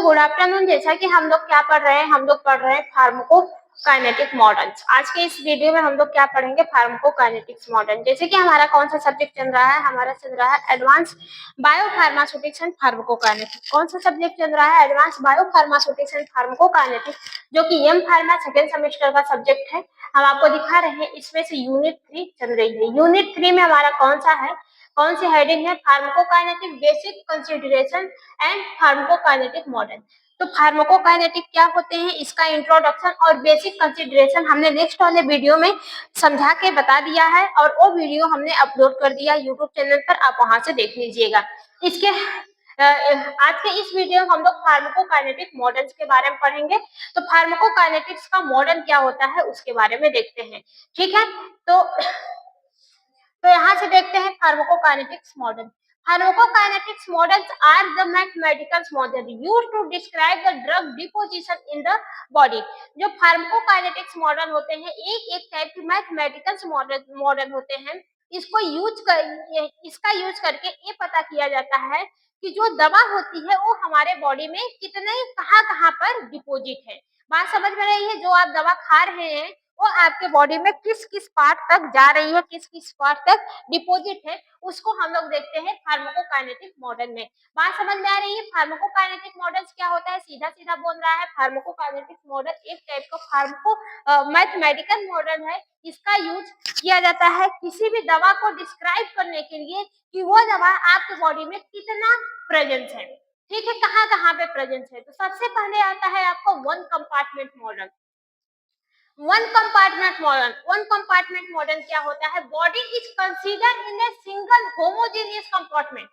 Good afternoon. जैसा कि हम लोग क्या पढ़ रहे हैं, हम लोग पढ़ रहे हैं फार्माकोकाइनेटिक मॉडल्स। आज के इस वीडियो में हम लोग क्या पढ़ेंगे, फार्माकोकाइनेटिक्स मॉडल। जैसे कि हमारा कौन सा सब्जेक्ट चल रहा है, हमारा चल रहा है एडवांस बायोफार्मास्यूटिक्स एंड फार्माकोकाइनेटिक्स। कौन सा सब्जेक्ट चल रहा है, एडवांस बायोफार्मास्यूटिक्स एंड फार्माकोकाइनेटिक्स, जो कि एम फार्मा सेकेंड सेमेस्टर का सब्जेक्ट है। हम आपको दिखा रहे हैं, इसमें से यूनिट 3 चल रही है। यूनिट 3 में हमारा कौन सा है, कौन सी हेडिंग है, pharmacokinetic basic consideration and pharmacokinetic model. तो फार्माकोकाइनेटिक क्या होते हैं, इसका इंट्रोडक्शन और बेसिक कंसीडरेशन हमने नेक्स्ट वाले वीडियो में समझा के बता दिया है, और वो वीडियो हमने अपलोड कर दिया यूट्यूब चैनल पर, आप वहां से देख लीजिएगा। इसके आज के इस वीडियो में हम लोग फार्माकोकाइनेटिक मॉडल्स के बारे में पढ़ेंगे। तो फार्माकोकाइनेटिक्स का मॉडल क्या होता है उसके बारे में देखते हैं, ठीक है। तो यहाँ से देखते हैं pharmacokinetics model. Pharmacokinetics models are the mathematical model used to describe the drug deposition in the body। जो फार्माकोकाइनेटिक्स मॉडल होते हैं, एक टाइप के मैथमेटिकल मॉडल होते हैं। इसका यूज करके ये पता किया जाता है कि जो दवा होती है वो हमारे बॉडी में कितने कहाँ पर डिपोजिट है। बात समझ में रही है, जो आप दवा खा रहे हैं वो आपके बॉडी में किस किस पार्ट तक जा रही है, किस किस पार्ट तक डिपोजिट है, उसको हम लोग देखते हैं फार्माकोकाइनेटिक मॉडल में। बात समझ में आ रही है। फार्माकोकाइनेटिक मॉडल्स क्या होता है, सीधा सीधा बोल रहा है, फार्माकोकाइनेटिक मॉडल एक टाइप का मैथमेटिकल मॉडल है। इसका यूज किया जाता है किसी भी दवा को डिस्क्राइब करने के लिए कि वो दवा आपके बॉडी में कितना प्रेजेंस है, ठीक है, कहाँ पे प्रेजेंस है। तो सबसे पहले आता है आपको one compartment model. One compartment model क्या होता है, body is consider in a single homogeneous compartment.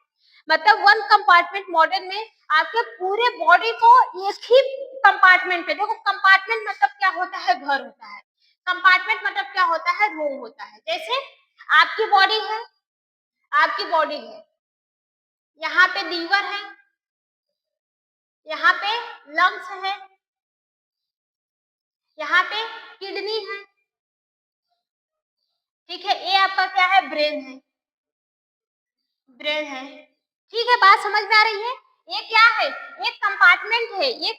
मतलब वन कंपार्टमेंट मॉडल में आपके पूरे बॉडी को एक ही कंपार्टमेंट पे, देखो कंपार्टमेंट मतलब क्या होता है, घर होता है। कंपार्टमेंट मतलब क्या होता है, रूम होता है। जैसे आपकी बॉडी है, यहाँ पे लीवर है, यहाँ पे लंग्स है, यहाँ पे किडनी है, ठीक है। ये आपका क्या है, ब्रेन है, ठीक है। बात समझ में आ रही है। ये क्या है, एक कंपार्टमेंट है, ये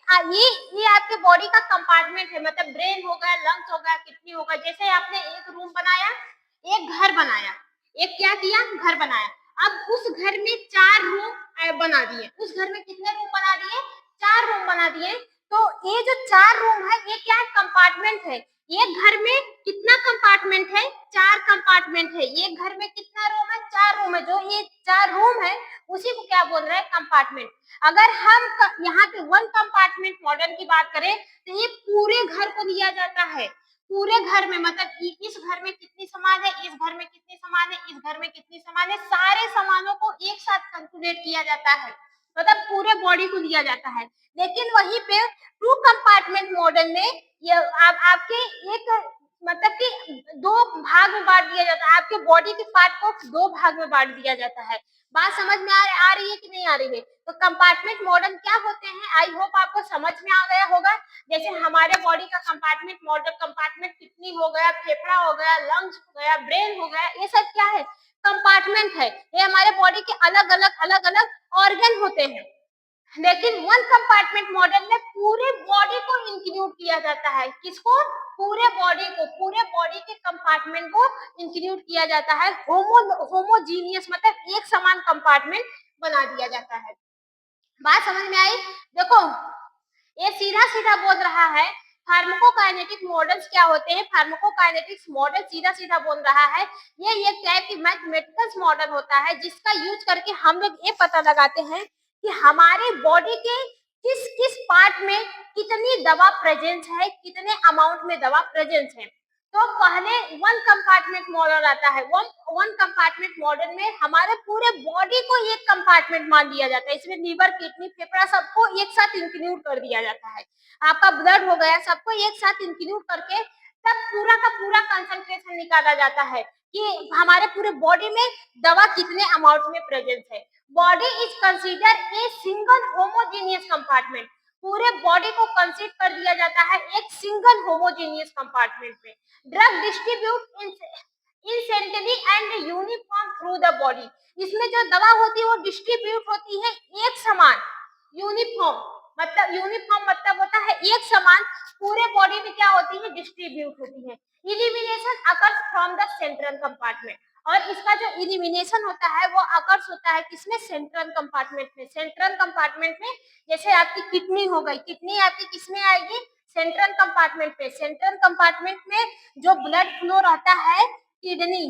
आपके बॉडी का कंपार्टमेंट है। मतलब ब्रेन हो गया, लंग्स हो गया, किडनी हो गया। जैसे आपने एक रूम बनाया, एक घर बनाया, एक क्या किया, घर बनाया। अब उस घर में 4 रूम बना दिए। उस घर में कितने रूम बना दिए, 4 रूम बना दिए। तो ये जो 4 रूम है, ये क्या है, कंपार्टमेंट है। एक घर में कितना कंपार्टमेंट है, 4 कंपार्टमेंट है। एक घर में कितना रूम है, 4 रूम है। जो ये 4 रूम है उसी को क्या बोल रहे हैं, कंपार्टमेंट। अगर हम यहाँ पे वन कंपार्टमेंट मॉडल की बात करें तो ये पूरे घर को दिया जाता है। पूरे घर में मतलब इस घर में कितनी सामान है, इस घर में कितनी सामान है, इस घर में कितनी सामान है, सारे सामानों को एक साथ कैलकुलेट किया जाता है। मतलब पूरे बॉडी को दिया जाता है। लेकिन वहीं पे टू कंपार्टमेंट मॉडल में ये आपके एक मतलब कि 2 भाग में बांट दिया जाता है। आपके बॉडी के पार्ट को 2 भाग में बांट दिया जाता है। बात समझ में आ रही है कि नहीं आ रही है। तो कंपार्टमेंट मॉडल क्या होते हैं, आई होप आपको समझ में आ गया होगा। जैसे हमारे बॉडी का कंपार्टमेंट मॉडल, कंपार्टमेंट किडनी हो गया, फेफड़ा हो गया, लंग्स हो गया, ब्रेन हो गया, ये सब क्या है, कंपार्टमेंट है। ये हमारे बॉडी के अलग अलग ऑर्गन होते हैं। लेकिन वन कंपार्टमेंट मॉडल में पूरे बॉडी को इंक्लूड किया जाता है। किसको, पूरे बॉडी के कंपार्टमेंट को इंक्लूड किया जाता है। होमोजीनियस मतलब एक समान कंपार्टमेंट बना दिया जाता है। बात समझ में आई। देखो ये सीधा सीधा बोल रहा है फार्माकोकाइनेटिक मॉडल्स क्या होते हैं। फार्माकोकाइनेटिक्स मॉडल सीधा सीधा बोल रहा है ये एक टाइप की मैथमेटिकल मॉडल होता है, जिसका यूज करके हम लोग ये पता लगाते हैं कि हमारे बॉडी के किस किस पार्ट में कितनी दवा प्रेजेंस है, कितने अमाउंट में दवा प्रेजेंस है। तो पहले वन कंपार्टमेंट मॉडल आता है। वन कंपार्टमेंट मॉडल में हमारे पूरे बॉडी को एक कंपार्टमेंट मान लिया जाता है। इसमें लीवर, किडनी, फेफड़ा सबको एक साथ इंक्लूड कर दिया जाता है। आपका ब्लड हो गया, सबको एक साथ इंक्लूड करके तब पूरा का पूरा कंसंट्रेशन निकाला जाता है कि हमारे पूरे बॉडी में दवा कितने अमाउंट में प्रेजेंस है। Body is consider a single homogeneous compartment. पूरे बॉडी को कंसीडर कर दिया जाता है एक सिंगल होमोजेनियस कंपार्टमेंट में। Drug distribute incessantly and uniform through the body. इसमें जो दवा होती है वो डिस्ट्रीब्यूट होती है एक समान, यूनिफॉर्म मतलब यूनिफॉर्म मतलब होता है एक समान, पूरे बॉडी में क्या होती है, डिस्ट्रीब्यूट होती है। Elimination occurs from the central compartment, और इसका जो इलिमिनेशन होता है वो अकर्स होता है किसमें, सेंट्रल कंपार्टमेंट में। सेंट्रल कंपार्टमेंट में जैसे आपकी किडनी हो गई, किडनी आपकी किसमें आएगी, सेंट्रल कंपार्टमेंट में। सेंट्रल कंपार्टमेंट में जो ब्लड फ्लो रहता है किडनी,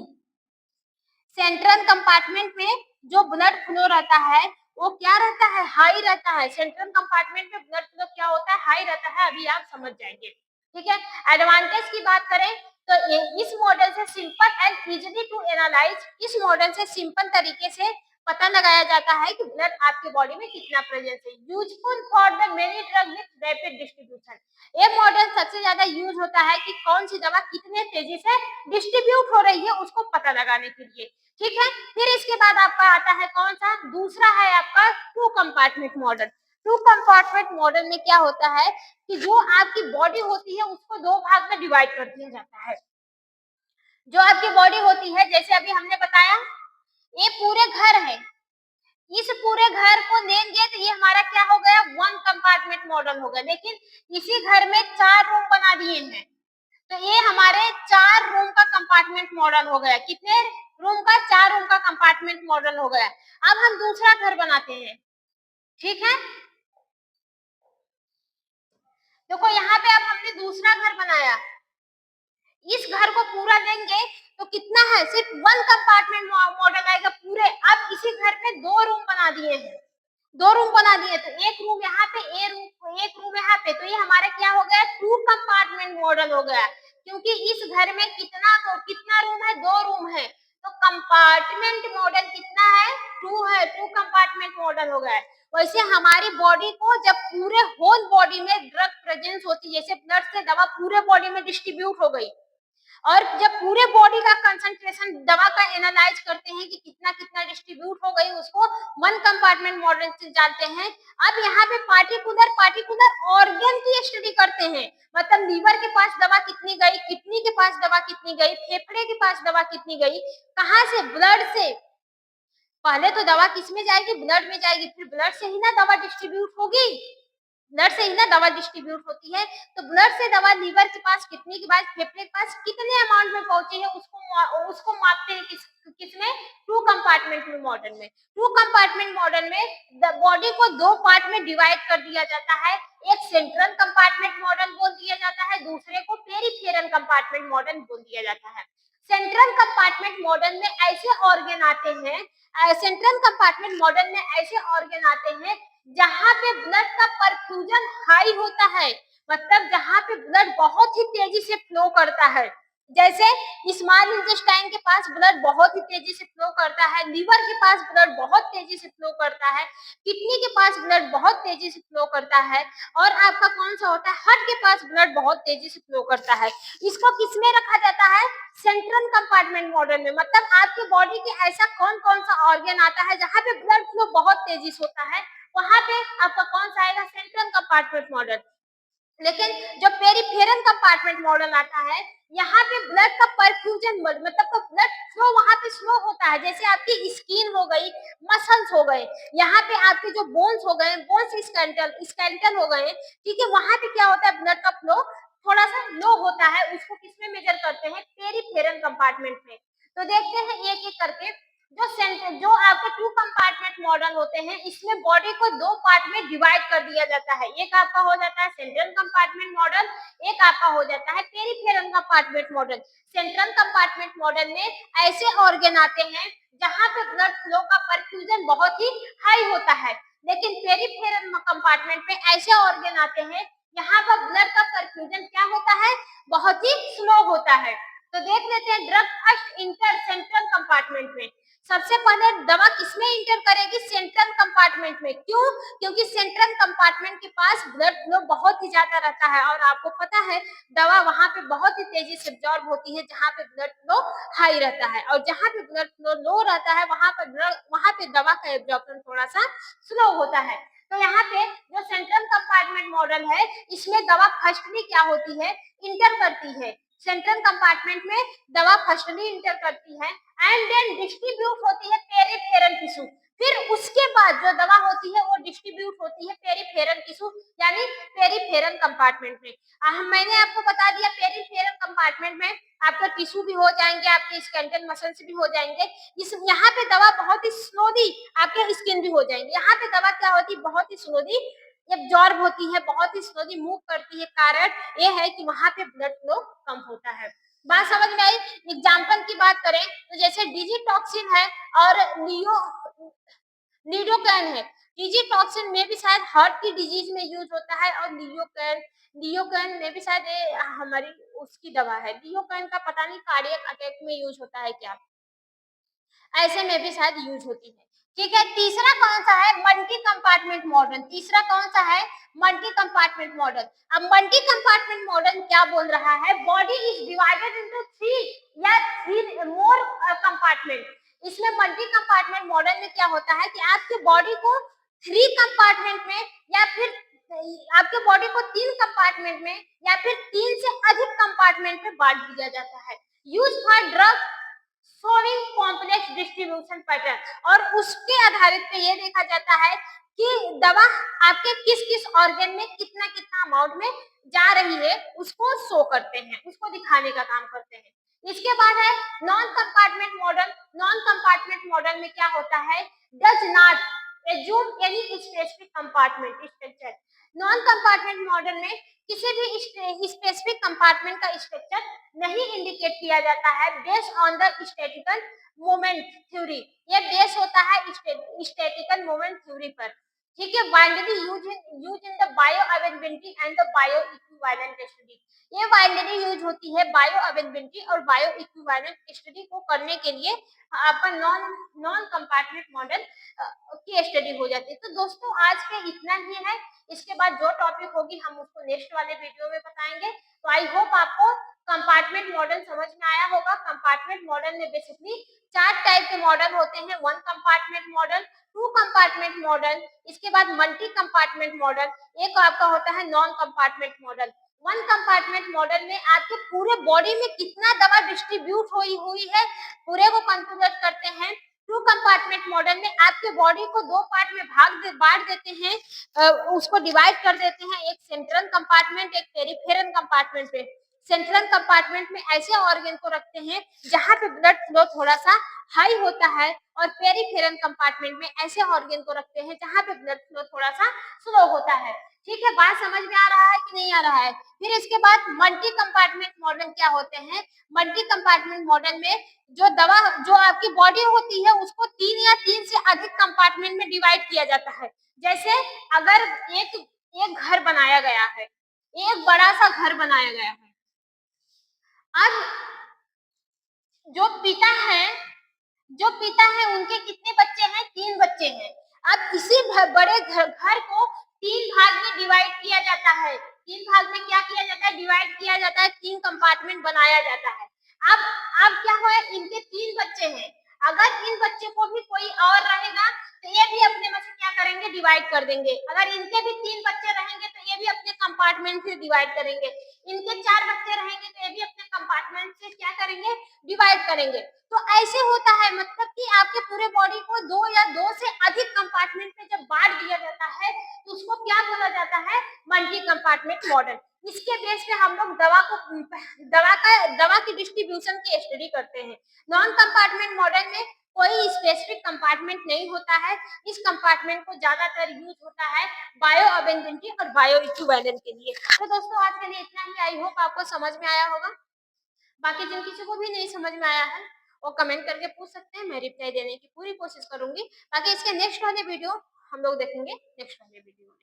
सेंट्रल कंपार्टमेंट में जो ब्लड फ्लो रहता है वो क्या रहता है, हाई रहता है। सेंट्रल कंपार्टमेंट में ब्लड फ्लो क्या होता है, हाई रहता है, अभी आप समझ जाएंगे। ठीक है, एडवांटेज की बात करें तो इस मॉडल से simple and easily to analyse, इस मॉडल से सिंपल तरीके से पता लगाया जाता है कि ब्लड आपके बॉडी में कितना प्रेजेंस है। Useful for the many drug with rapid distribution, ये मॉडल सबसे ज्यादा यूज होता है कि कौन सी दवा कितने तेजी से डिस्ट्रीब्यूट हो रही है उसको पता लगाने के लिए। ठीक है, फिर इसके बाद आपका आता है कौन सा, दूसरा है आपका two compartment model. Two compartment model में क्या होता है कि जो आपकी बॉडी होती है उसको दो भाग में डिवाइड कर दिया जाता है। जो आपकी बॉडी होती है, जैसे अभी हमने बताया ये पूरे घर है, इस पूरे घर को लेंगे तो ये हमारा क्या हो गया, वन कंपार्टमेंट मॉडल हो गया। लेकिन इसी घर में 4 रूम बना दिए हैं तो ये हमारे 4 रूम का कंपार्टमेंट मॉडल हो गया। कितने रूम का, 4 रूम का कंपार्टमेंट मॉडल हो गया। अब हम दूसरा घर बनाते हैं। ठीक है, देखो यहाँ पे अब हमने दूसरा घर बनाया, इस घर को पूरा लेंगे तो कितना है, सिर्फ वन कंपार्टमेंट मॉडल आएगा पूरे। अब इसी घर में 2 रूम बना दिए हैं, 2 रूम बना दिए तो एक रूम यहाँ पे, एक रूम यहाँ पे, तो ये हमारा क्या हो गया, 2 कंपार्टमेंट मॉडल हो गया। क्योंकि इस घर में कितना रूम है, 2 रूम है, तो कंपार्टमेंट मॉडल कितना है, 2 है, 2 कंपार्टमेंट मॉडल हो गया। वैसे हमारी बॉडी को जब पूरे होल बॉडी में ड्रग प्रेजेंस होती है, जैसे ब्लड से दवा पूरे बॉडी में डिस्ट्रीब्यूट हो गई, और जब पूरे बॉडी का कंसंट्रेशन दवा का एनालाइज करते हैं कि कितना कितना डिस्ट्रीब्यूट हो गई, उसको वन कंपार्टमेंट मॉडल से जानते हैं। अब यहाँ पे पार्टिकुलर पार्टिकुलर ऑर्गन की स्टडी करते हैं, मतलब लीवर के पास दवा कितनी गई, किडनी के पास दवा कितनी गई, फेफड़े के पास दवा कितनी गई, कहाँ से, ब्लड से। पहले तो दवा किस में जाएगी, ब्लड में जाएगी, फिर ब्लड से ही ना दवा डिस्ट्रीब्यूट होगी, ब्लड से ही ना दवा डिस्ट्रीब्यूट होती है। तो ब्लड से दवा लीवर के पास, किडनी के पास, फेफड़े के पास कितने अमाउंट में पहुंची है उसको मापते हैं किसमें, टू कंपार्टमेंट मॉडल में। टू कंपार्टमेंट मॉडल में बॉडी को 2 पार्ट में डिवाइड कर दिया जाता है, एक सेंट्रल कंपार्टमेंट मॉडल बोल दिया जाता है, दूसरे को पेरिफेरल कंपार्टमेंट मॉडल बोल दिया जाता है। सेंट्रल कंपार्टमेंट मॉडल में ऐसे ऑर्गन आते हैं, सेंट्रल कंपार्टमेंट मॉडल में ऐसे ऑर्गन आते हैं जहां पे ब्लड का परफ्यूजन हाई होता है, मतलब जहां पे ब्लड बहुत ही तेजी से फ्लो करता है। जैसे स्मॉल इंटेस्टाइन के पास ब्लड बहुत ही तेजी से फ्लो करता है, लीवर के पास ब्लड बहुत तेजी से फ्लो करता है, किडनी के पास ब्लड बहुत तेजी से फ्लो करता है, और आपका कौन सा होता है, हार्ट के पास ब्लड बहुत तेजी से फ्लो करता है। इसको किसमें रखा जाता है, सेंट्रल कंपार्टमेंट मॉडल में। मतलब आपकी बॉडी के ऐसा कौन कौन सा ऑर्गन आता है जहाँ पे ब्लड फ्लो बहुत तेजी से होता है, वहां पे आपका कौन सा आएगा, सेंट्रल कंपार्टमेंट मॉडल। लेकिन जो पेरिफेरल कंपार्टमेंट मॉडल आता है, यहाँ पे ब्लड का परफ्यूजन मतलब ब्लड फ्लो वहां पे स्लो होता है। जैसे आपकी स्किन हो गई, मसल्स हो गए, यहाँ पे आपके जो बोन्स हो गए, बोन्स स्केलेटन हो गए, ठीक है, वहां पे क्या होता है, ब्लड का फ्लो थोड़ा सा लो होता है। उसको किसमें मेजर करते हैं, पेरिफेरल कंपार्टमेंट में। तो देखते हैं एक एक करके। जो आपके 2 कंपार्टमेंट मॉडल होते हैं, इसमें बॉडी को 2 पार्ट में डिवाइड कर दिया जाता है। एक आपका हो जाता है सेंट्रल कंपार्टमेंट मॉडल, एक आपका हो जाता है peripheral compartment model. Central compartment model में ऐसे ऑर्गन आते हैं जहां पे ब्लड फ्लो का परफ्यूजन बहुत ही हाई होता है, लेकिन पेरिफेरल कंपार्टमेंट में ऐसे ऑर्गन आते हैं यहाँ पर ब्लड का परफ्यूजन क्या होता है, बहुत ही स्लो होता है। तो देख लेते हैं drug first inter central compartment में। सबसे पहले दवा किसमें इंटर करेगी, सेंट्रल कंपार्टमेंट में। क्यों, क्योंकि सेंट्रल कंपार्टमेंट के पास ब्लड फ्लो बहुत ही ज्यादा रहता है, और आपको पता है दवा वहां पे बहुत ही तेजी से एब्जॉर्ब होती है जहां पे ब्लड फ्लो हाई रहता है, और जहां पे ब्लड फ्लो लो रहता है वहां पे दवा का एब्जॉर्प्शन थोड़ा सा स्लो होता है। तो यहाँ पे जो सेंट्रल कंपार्टमेंट मॉडल है, इसमें दवा फर्स्टली क्या होती है, इंटर करती है। सेंट्रल कंपार्टमेंट में दवा फर्स्टली इंटर करती है एंड देन डिस्ट्रीब्यूट होती है पेरिफेरल टिश्यू। फिर उसके बाद जो दवा होती है वो डिस्ट्रीब्यूट होती है पेरिफेरल टिश्यू यानी पेरिफेरल कंपार्टमेंट में। मैंने आपको बता दिया पेरिफेरल कंपार्टमेंट में आपका टिश्यू भी हो जाएंगे, आपके स्केलेटल मसल्स भी हो जाएंगे। इस यहाँ पे दवा बहुत ही स्लोली आपके स्किन भी हो जाएंगे। यहाँ पे दवा क्या होती है, बहुत ही स्लोली एब्जॉर्ब होती है, बहुत ही स्लोली मूव करती है। कारण ये है कि वहां पे ब्लड फ्लो कम होता है। बात समझ में आई। एग्जाम्पल की बात करें तो जैसे डिजिटॉक्सिन है और लिडोकैन है। डिजिटॉक्सिन में भी शायद हार्ट की डिजीज में यूज होता है और लिडोकैन में भी शायद हमारी उसकी दवा है। लिडोकैन का पता नहीं कार्डियक अटैक में यूज होता है क्या, ऐसे में भी शायद यूज होती है। ठीक है, तीसरा कौन सा है, मल्टी कंपार्टमेंट मॉडल। तीसरा कौन सा है, मल्टी कंपार्टमेंट मॉडल। अब मल्टी कंपार्टमेंट मॉडल क्या बोल रहा है, body is divided into three या थ्री मोर कंपार्टमेंट। इसमें मल्टी कंपार्टमेंट मॉडल में क्या होता है कि आपके बॉडी को थ्री कंपार्टमेंट में या फिर आपके बॉडी को तीन कंपार्टमेंट में या फिर तीन से अधिक कंपार्टमेंट में बांट दिया जाता है। Use for drug showing complex distribution pattern. और उसके आधारित पे ये देखा जाता है कि दवा आपके किस किस ऑर्गन में कितना कितना अमाउंट में जा रही है, उसको शो करते हैं, उसको दिखाने का काम करते हैं। इसके बाद है non compartment model. Non compartment model में क्या होता है, does not assume any specific compartment structure. Non compartment model में किसी भी स्पेसिफिक कंपार्टमेंट का स्ट्रक्चर नहीं इंडिकेट किया जाता है based on the statistical moment theory. ये बेस होता है स्टैटिकल मोमेंट थ्योरी पर। ठीक है, binary use in the bio availability and the bio equivalent study. ये बाइनरी यूज होती है बायो अवेलेबिलिटी और बायो इक्विवेलेंट स्टडी को करने के लिए अपन नॉन कंपार्टमेंट मॉडल की स्टडी हो जाती है। तो दोस्तों आज के इतना ही है। इसके बाद जो टॉपिक होगी हम उसको नेक्स्ट वाले वीडियो में बताएंगे। तो आई होप आपको कंपार्टमेंट मॉडल समझ में आया होगा। कंपार्टमेंट मॉडल में बेसिकली चार टाइप के मॉडल होते हैं, one compartment model, two compartment model, इसके बाद मल्टी कंपार्टमेंट मॉडल, एक आपका होता है non compartment model. One compartment model में आपके पूरे बॉडी में कितना दवा डिस्ट्रीब्यूट हुई है पूरे को कंसिडर करते हैं। टू कंपार्टमेंट मॉडल में आपके बॉडी को दो पार्ट में बांट देते हैं, उसको डिवाइड कर देते हैं, एक सेंट्रल कंपार्टमेंट एक पेरिफेरल कंपार्टमेंट पे। सेंट्रल कंपार्टमेंट में ऐसे ऑर्गन को रखते हैं जहां पे ब्लड फ्लो थोड़ा सा हाई होता है और पेरिफेरल कंपार्टमेंट में ऐसे ऑर्गन को रखते हैं जहां पे ब्लड फ्लो थोड़ा सा स्लो होता है। ठीक है, बात समझ में आ रहा है कि नहीं आ रहा है। फिर इसके बाद मल्टी कंपार्टमेंट मॉडल क्या होते हैं, मल्टी कंपार्टमेंट मॉडल में जो दवा जो आपकी बॉडी होती है उसको तीन या तीन से अधिक कंपार्टमेंट में डिवाइड किया जाता है। जैसे अगर एक घर बनाया गया है, एक बड़ा सा घर बनाया गया है। अब जो पिता है उनके कितने बच्चे हैं, तीन बच्चे हैं। अब इसी बड़े घर को तीन भाग में डिवाइड किया जाता है। तीन भाग में क्या किया जाता है, डिवाइड किया जाता है, तीन कंपार्टमेंट बनाया जाता है। अब क्या हुआ, इनके तीन बच्चे हैं। अगर इन बच्चे को भी कोई और रहेगा तो ये भी अपने में से क्या करेंगे, डिवाइड कर देंगे। अगर इनके भी तीन बच्चे रहेंगे तो ये भी अपने कंपार्टमेंट से डिवाइड करेंगे। इनके चार बच्चे रहेंगे तो ये भी अपने कंपार्टमेंट से क्या करेंगे, डिवाइड करेंगे। तो ऐसे होता है, मतलब कि आपके पूरे बॉडी को दो या दो से अधिक कंपार्टमेंट में जब बांट दिया जाता है तो उसको क्या बोला जाता है, मल्टी कंपार्टमेंट मॉडल। इसके बेस पे हम लोग दवा की डिस्ट्रीब्यूशन की स्टडी करते हैं। नॉन कंपार्टमेंट मॉडल में कोई स्पेसिफिक कंपार्टमेंट नहीं होता है। इस कंपार्टमेंट को ज्यादातर यूज होता है बायो अवेलेबिलिटी और बायो इक्विवेलेंट के लिए। तो दोस्तों आज के लिए इतना ही। आई होप आपको समझ में आया होगा। बाकी जिन किसी को भी नहीं समझ में आया है वो कमेंट करके पूछ सकते हैं, मैं रिप्लाई देने की पूरी कोशिश करूंगी। बाकी इसके नेक्स्ट वाले वीडियो हम लोग देखेंगे नेक्स्ट वाले वीडियो में।